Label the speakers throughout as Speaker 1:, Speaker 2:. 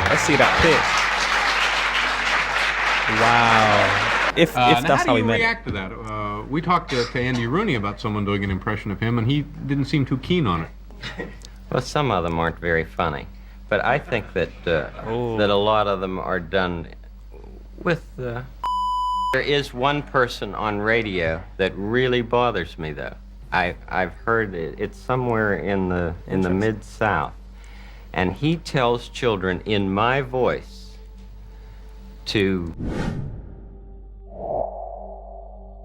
Speaker 1: Let's see that pitch. Wow. If that's how he meant it.
Speaker 2: How do you react to that? We talked to Andy Rooney about someone doing an impression of him, and he didn't seem too keen on it.
Speaker 3: Well, some of them aren't very funny, but I think that that a lot of them are done with. There is one person on radio that really bothers me, though. I've heard it. It's somewhere in the Mid-South, and he tells children in my voice to.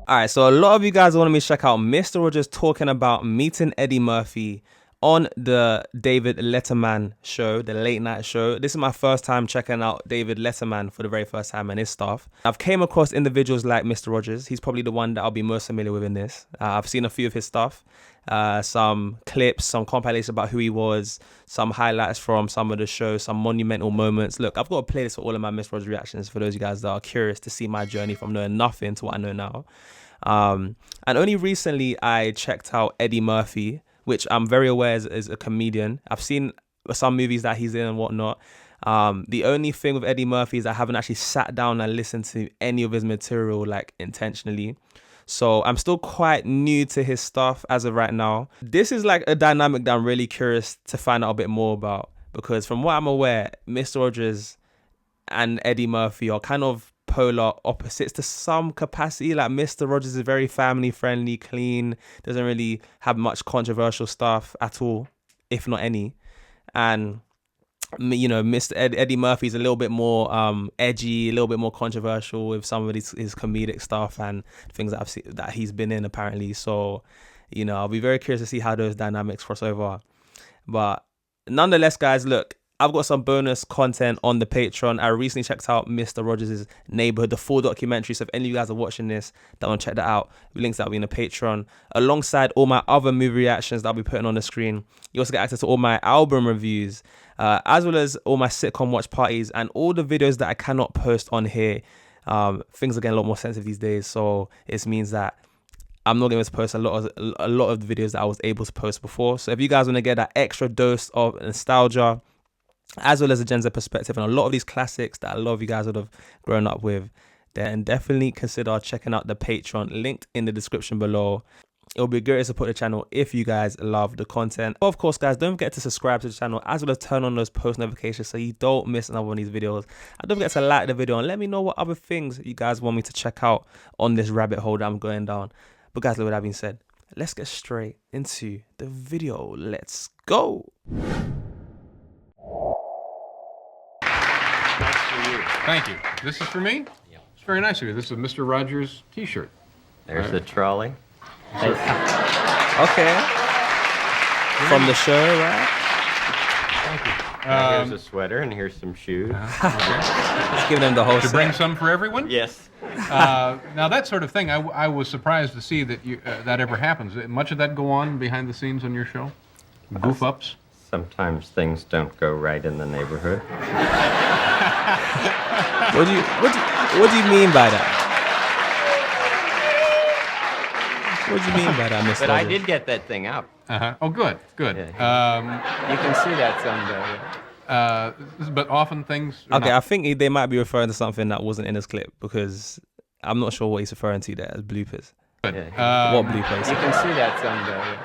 Speaker 1: All right, so a lot of you guys wanted me to check out Mr. Rogers talking about meeting Eddie Murphy on the David Letterman show, the late night show. This is my first time checking out David Letterman for the very first time and his stuff. I've came across individuals like Mr. Rogers. He's probably the one that I'll be most familiar with in this. I've seen a few of his stuff, some clips, some compilations about who he was, some highlights from some of the shows, some monumental moments. Look, I've got a playlist for all of my Mr. Rogers reactions for those of you guys that are curious to see my journey from knowing nothing to what I know now. And only recently I checked out Eddie Murphy, which I'm very aware is a comedian. I've seen some movies that he's in and whatnot. The only thing with Eddie Murphy is I haven't actually sat down and listened to any of his material like intentionally. So I'm still quite new to his stuff as of right now. This is like a dynamic that I'm really curious to find out a bit more about, because from what I'm aware, Mr. Rogers and Eddie Murphy are kind of polar opposites to some capacity. Like Mr. Rogers is very family friendly, clean, doesn't really have much controversial stuff at all, if not any. And you know, Mr. Eddie Murphy is a little bit more edgy, a little bit more controversial with some of his comedic stuff and things that I've seen that he's been in apparently. So, you know, I'll be very curious to see how those dynamics cross over. But nonetheless, guys, look, I've got some bonus content on the Patreon. I recently checked out Mr. Rogers' Neighborhood, the full documentary. So if any of you guys are watching this, that want to check that out, links that will be in the Patreon, alongside all my other movie reactions that I'll be putting on the screen. You also get access to all my album reviews, as well as all my sitcom watch parties and all the videos that I cannot post on here. Things are getting a lot more sensitive these days, so it means that I'm not going to post a lot of the videos that I was able to post before. So if you guys want to get that extra dose of nostalgia, as well as a Gen Z perspective, and a lot of these classics that a lot of you guys would have grown up with, then definitely consider checking out the Patreon, linked in the description below. It'll be great to support the channel if you guys love the content. But of course, guys, don't forget to subscribe to the channel, as well as turn on those post notifications so you don't miss another one of these videos. And don't forget to like the video and let me know what other things you guys want me to check out on this rabbit hole that I'm going down. But guys, with that being said, let's get straight into the video. Let's go.
Speaker 2: Thank you. This is for me?
Speaker 3: Yeah.
Speaker 2: It's very nice of you. This is a Mr. Rogers t-shirt.
Speaker 3: There's the trolley.
Speaker 1: Okay. From the show, right?
Speaker 2: Thank you.
Speaker 3: Here's a sweater and here's some shoes.
Speaker 1: Let's give them the whole
Speaker 2: To
Speaker 1: set.
Speaker 2: bring some for everyone?
Speaker 3: Yes.
Speaker 2: Now that sort of thing, I was surprised to see that that ever happens. Much of that go on behind the scenes on your show? Goof ups?
Speaker 3: Sometimes things don't go right in the neighborhood.
Speaker 1: What do you mean by that? What do you mean by that, Mr.
Speaker 3: But I
Speaker 1: Rogers?
Speaker 3: did get that thing up.
Speaker 2: Uh-huh. Oh, good, good.
Speaker 3: Yeah. You can see that someday.
Speaker 2: But often things are
Speaker 1: Okay,
Speaker 2: not.
Speaker 1: I think they might be referring to something that wasn't in this clip, because I'm not sure what he's referring to there as bloopers.
Speaker 2: Good.
Speaker 1: What bloopers?
Speaker 3: You can see that someday.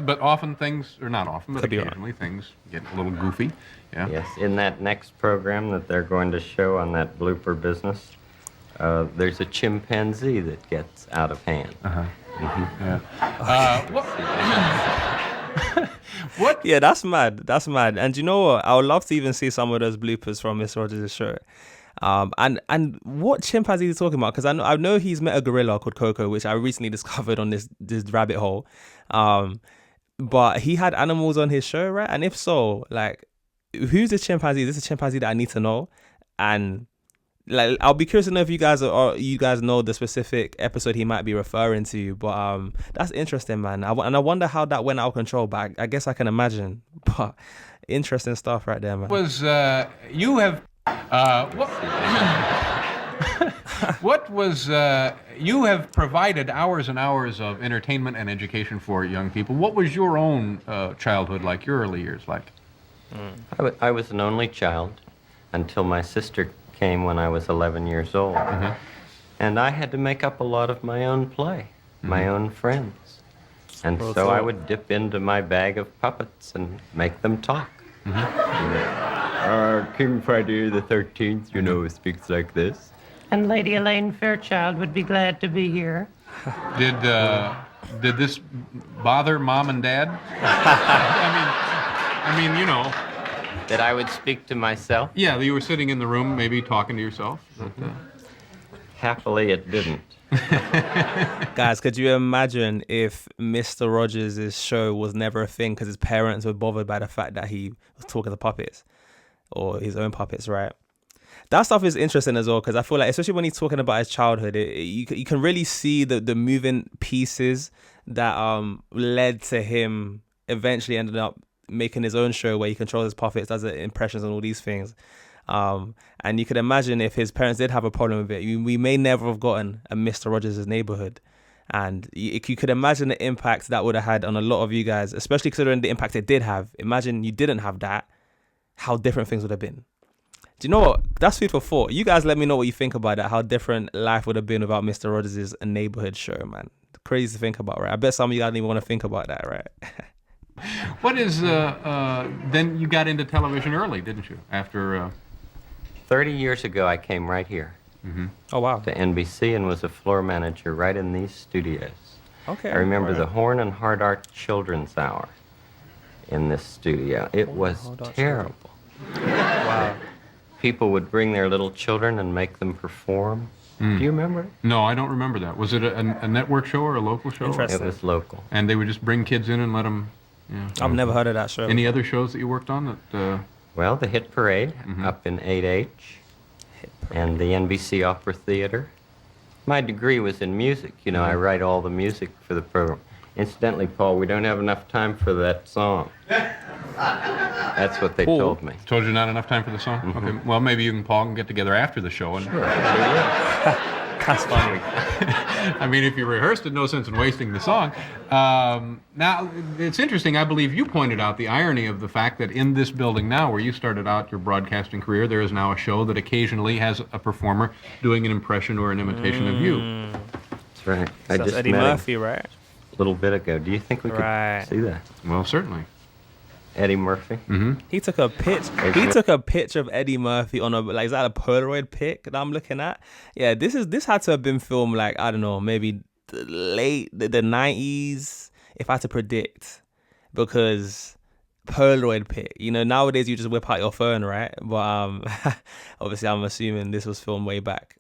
Speaker 2: But often things, or not often, but
Speaker 1: Could be wrong.
Speaker 2: occasionally things get a little goofy. Yeah.
Speaker 3: Yes, in that next program that they're going to show on that blooper business, there's a chimpanzee that gets out of hand.
Speaker 2: Uh-huh. Yeah. What?
Speaker 1: Yeah, that's mad. That's mad. And you know what? I would love to even see some of those bloopers from Mr. Rogers' show. And what chimpanzee is he talking about? Because I know he's met a gorilla called Coco, which I recently discovered on this rabbit hole. But he had animals on his show, right? And if so, like, who's this chimpanzee? Is this a chimpanzee that I need to know? And like, I'll be curious to know if you guys know the specific episode he might be referring to. But that's interesting, man. And I wonder how that went out of control. But I guess I can imagine. But interesting stuff right there, man.
Speaker 2: You have you have provided hours and hours of entertainment and education for young people. What was your own childhood like, your early years like?
Speaker 3: I was an only child until my sister came when I was 11 years old. And I had to make up a lot of my own play, my own friends. And so I would dip into my bag of puppets and make them talk. King Friday the 13th, you know, speaks like this.
Speaker 4: And Lady Elaine Fairchild would be glad to be here.
Speaker 2: Did this bother Mom and Dad? I mean, you know.
Speaker 3: That I would speak to myself?
Speaker 2: Yeah, you were sitting in the room, maybe talking to yourself.
Speaker 3: Happily, it didn't.
Speaker 1: Guys, could you imagine if Mr. Rogers' show was never a thing because his parents were bothered by the fact that he was talking to puppets or his own puppets, right? That stuff is interesting as well because I feel like, especially when he's talking about his childhood, you can really see the moving pieces that led to him eventually ended up making his own show where he controls his puppets, does the impressions and all these things. And you could imagine if his parents did have a problem with it, we may never have gotten a Mr. Rogers' Neighborhood. And you could imagine the impact that would have had on a lot of you guys, especially considering the impact it did have. Imagine you didn't have that, how different things would have been. Do you know what? That's food for thought. You guys let me know what you think about that, how different life would have been without Mr. Rogers' Neighborhood show, man. Crazy to think about, right? I bet some of you guys don't even want to think about that, right?
Speaker 2: What is, then you got into television early, didn't you? After...
Speaker 3: 30 years ago, I came right here.
Speaker 1: Oh, wow.
Speaker 3: To NBC and was a floor manager right in these studios.
Speaker 1: Okay.
Speaker 3: I remember the Horn and Hard Art Children's Hour in this studio. It was terrible.
Speaker 1: Wow.
Speaker 3: People would bring their little children and make them perform. Do you remember it?
Speaker 2: No, I don't remember that. Was it a network show or a local show?
Speaker 1: Interesting.
Speaker 3: It was local.
Speaker 2: And they would just bring kids in and let them... Yeah.
Speaker 1: I've never heard of that show.
Speaker 2: Any other shows that you worked on that...
Speaker 3: Well, the Hit Parade up in 8H and the NBC Opera Theater. My degree was in music. You know, I write all the music for the program. Incidentally, Paul, we don't have enough time for that song. That's what they told me.
Speaker 2: Told you not enough time for the song? Okay. Well, maybe you and Paul can get together after the show. And
Speaker 1: That's funny.
Speaker 2: I mean, if you rehearsed it, no sense in wasting the song. Now, it's interesting. I believe you pointed out the irony of the fact that in this building now, where you started out your broadcasting career, there is now a show that occasionally has a performer doing an impression or an imitation of you.
Speaker 3: That's right.
Speaker 1: So
Speaker 3: I
Speaker 1: that's
Speaker 3: just
Speaker 1: Eddie
Speaker 3: met
Speaker 1: Murphy,
Speaker 3: him
Speaker 1: right?
Speaker 3: a little bit ago. Do you think we could see that?
Speaker 2: Well, certainly.
Speaker 3: Eddie Murphy?
Speaker 1: He took a picture of Eddie Murphy on is that a Polaroid pic that I'm looking at? Yeah, this had to have been filmed like, I don't know, maybe the 90s, if I had to predict, because Polaroid pic, you know, nowadays you just whip out your phone, right? But obviously I'm assuming this was filmed way back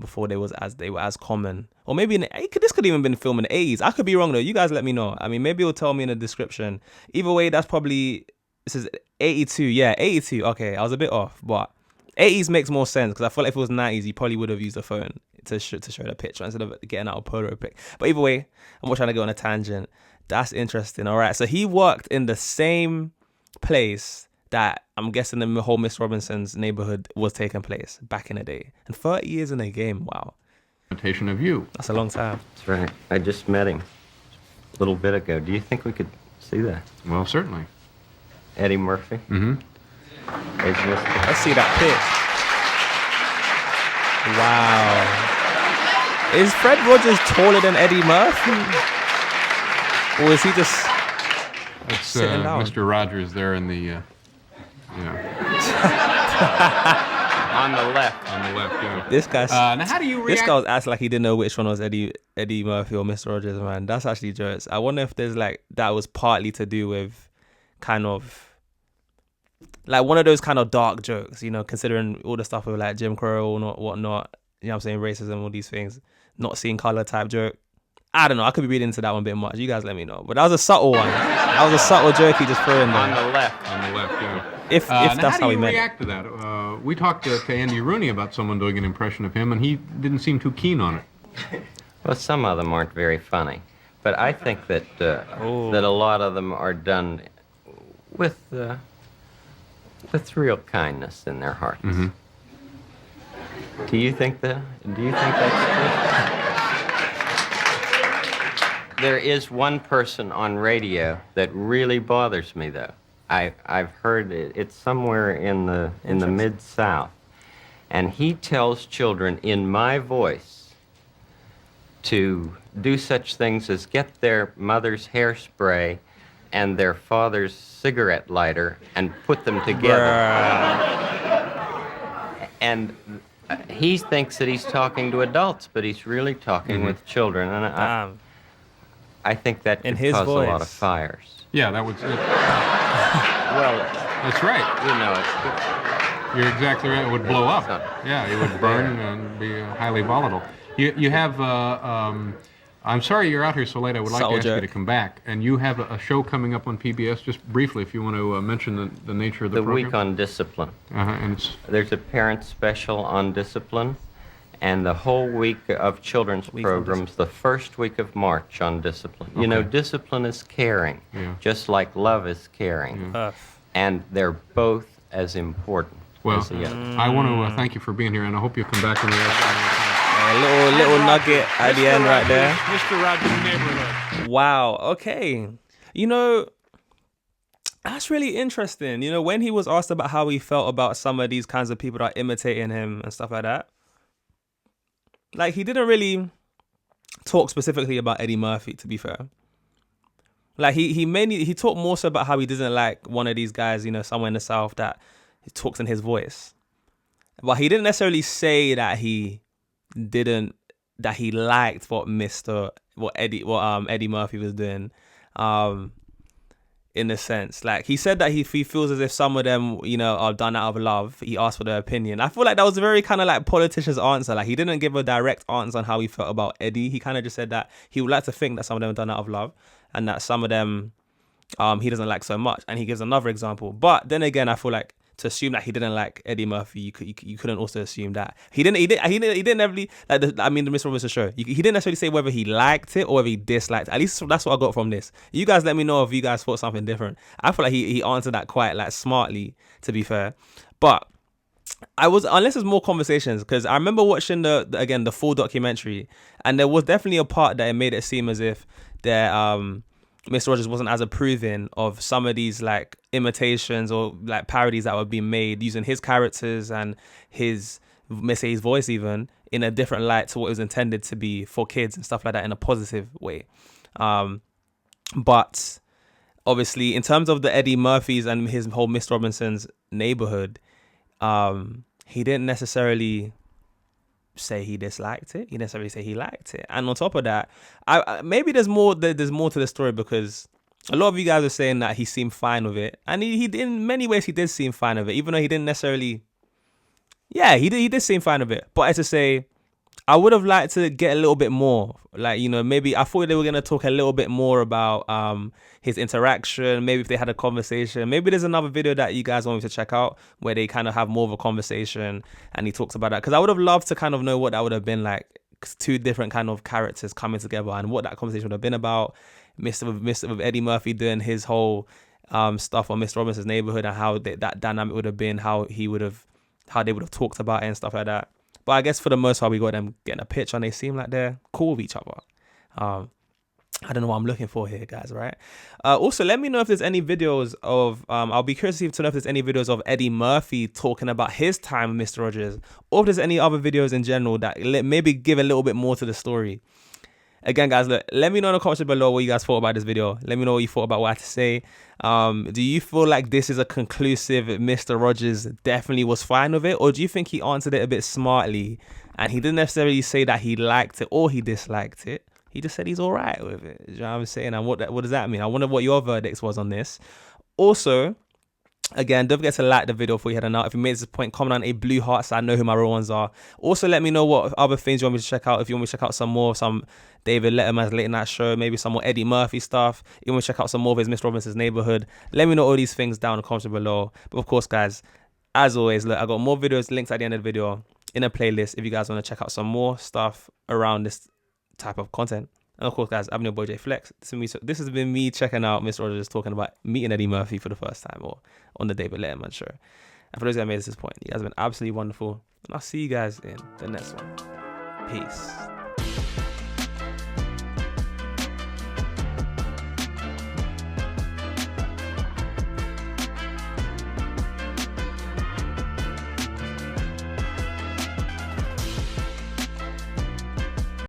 Speaker 1: before they were as common, or maybe this could even been filmed in the 80s. I could be wrong though. You guys let me know. I mean, maybe it'll tell me in the description. Either way, that's probably, this is 82. Yeah, 82. Okay, I was a bit off, but 80s makes more sense because I feel like if it was 90s, you probably would have used a phone to show the picture instead of getting out a Polaroid pic. But either way, I'm not trying to go on a tangent. That's interesting. All right, so he worked in the same place that I'm guessing the whole Miss Robinson's Neighborhood was taking place back in the day. And 30 years in a game, wow.
Speaker 2: Imitation of you.
Speaker 1: That's a long time.
Speaker 3: That's right. I just met him a little bit ago. Do you think we could see that?
Speaker 2: Well, certainly.
Speaker 3: Eddie Murphy?
Speaker 1: Let's see that pitch. Wow. Is Fred Rogers taller than Eddie Murphy? Or is he just sitting down?
Speaker 2: Mr. Rogers there in the...
Speaker 3: On the left.
Speaker 2: On the left, yeah.
Speaker 1: This guy.
Speaker 2: Now, how do you react?
Speaker 1: This guy was acting like he didn't know which one was Eddie Murphy or Mr. Rogers, man. That's actually jokes. I wonder if there's that was partly to do with kind of like one of those kind of dark jokes, you know, considering all the stuff with like Jim Crow and whatnot. You know what I'm saying? Racism, all these things. Not seeing color type joke. I don't know. I could be reading into that one a bit much. You guys let me know. But that was a subtle one. That was a subtle joke he just threw in there.
Speaker 3: On the left.
Speaker 2: On the left, yeah.
Speaker 1: If that's how he meant it.
Speaker 2: How do you react to that? We talked to Andy Rooney about someone doing an impression of him, and he didn't seem too keen on it.
Speaker 3: Well, some of them aren't very funny. But I think that that a lot of them are done with real kindness in their hearts. Do you think that's true? There is one person on radio that really bothers me, though. I've heard it's somewhere in the Mid-South, and he tells children in my voice to do such things as get their mother's hairspray and their father's cigarette lighter and put them together. And he thinks that he's talking to adults, but he's really talking with children, and I think that could cause a lot of fires.
Speaker 2: Yeah, that would.
Speaker 3: Well,
Speaker 2: That's right.
Speaker 3: you know,
Speaker 2: You're exactly right. It would blow up. Yeah, it would burn and be highly volatile. You have. I'm sorry you're out here so late. I would like to ask you to come back. And you have a show coming up on PBS. Just briefly, if you want to mention the nature of the program.
Speaker 3: The week on discipline.
Speaker 2: And
Speaker 3: there's a parent special on discipline, and the whole week of children's programs, the first week of March on discipline. You know, discipline is caring, just like love is caring. And they're both as important.
Speaker 2: Well, I want to thank you for being here, and I hope you'll come back and
Speaker 1: a little nugget at the end right there.
Speaker 2: Mr. Rogers' Neighborhood.
Speaker 1: Wow. Okay. You know, that's really interesting. You know, when he was asked about how he felt about some of these kinds of people that are imitating him and stuff like that, like, he didn't really talk specifically about Eddie Murphy, to be fair. Like, he talked more so about how he doesn't like one of these guys, you know, somewhere in the South that talks in his voice. But he didn't necessarily say that he liked what Eddie Murphy was doing. In a sense, like, he said that he feels as if some of them, you know, are done out of love. He asked for their opinion. I feel like that was a very kind of like politician's answer. Like, he didn't give a direct answer on how he felt about Eddie. He kind of just said that he would like to think that some of them are done out of love, and that some of them he doesn't like so much. And he gives another example. But then again, I feel like to assume that he didn't like Eddie Murphy, you couldn't also assume that he didn't really like the Mr. Robinson show. He didn't necessarily say whether he liked it or whether he disliked it. At least that's what I got from this. You guys let me know if you guys thought something different. I feel like he answered that quite like smartly, to be fair. But unless there's more conversations, because I remember watching the full documentary, and there was definitely a part that it made it seem as if Mr. Rogers wasn't as approving of some of these like imitations or like parodies that were being made using his characters and his voice even in a different light to what it was intended to be for kids and stuff like that, in a positive way. But obviously, in terms of the Eddie Murphys and his whole Mr. Robinson's Neighborhood, he didn't necessarily say he disliked it. He didn't necessarily say he liked it. And on top of that, maybe there's more to the story, because a lot of you guys are saying that he seemed fine with it, and he in many ways he did seem fine with it, even though he didn't necessarily. Yeah, he did seem fine with it. But as to say, I would have liked to get a little bit more. Like, you know, maybe I thought they were going to talk a little bit more about his interaction. Maybe if they had a conversation. Maybe there's another video that you guys want me to check out where they kind of have more of a conversation and he talks about that. Because I would have loved to kind of know what that would have been like. Two different kind of characters coming together and what that conversation would have been about. Mr. Eddie Murphy doing his whole stuff on Mr. Robinson's Neighborhood, and how that dynamic would have been, how they would have talked about it and stuff like that. But I guess for the most part, we got them getting a pitch and they seem like they're cool with each other. I don't know what I'm looking for here, guys, right? Also, let me know if there's any videos of, I'll be curious to know if there's any videos of Eddie Murphy talking about his time with Mr. Rogers, or if there's any other videos in general that maybe give a little bit more to the story. Again, guys, look, let me know in the comments below what you guys thought about this video. Let me know what you thought about what I had to say. Do you feel like this is a conclusive Mr. Rogers definitely was fine with it? Or do you think he answered it a bit smartly and he didn't necessarily say that he liked it or he disliked it? He just said he's all right with it. You know what I'm saying? And what does that mean? I wonder what your verdict was on this. Also, again, don't forget to like the video before you head on out. If you made this point, comment on a blue heart so I know who my real ones are. Also, let me know what other things you want me to check out. If you want me to check out some David Letterman's late night show, maybe some more Eddie Murphy stuff. If you want to check out some more of his Mr. Robinson's Neighborhood, let me know all these things down in the comments below. But of course, guys, as always, look, I got more videos, links at the end of the video in a playlist if you guys want to check out some more stuff around this type of content. And of course, guys, I'm your boy JayFlex. This has been me checking out Mr. Rogers talking about meeting Eddie Murphy for the first time, or on the David Letterman show. And for those guys who made this point, you guys have been absolutely wonderful. And I'll see you guys in the next one. Peace.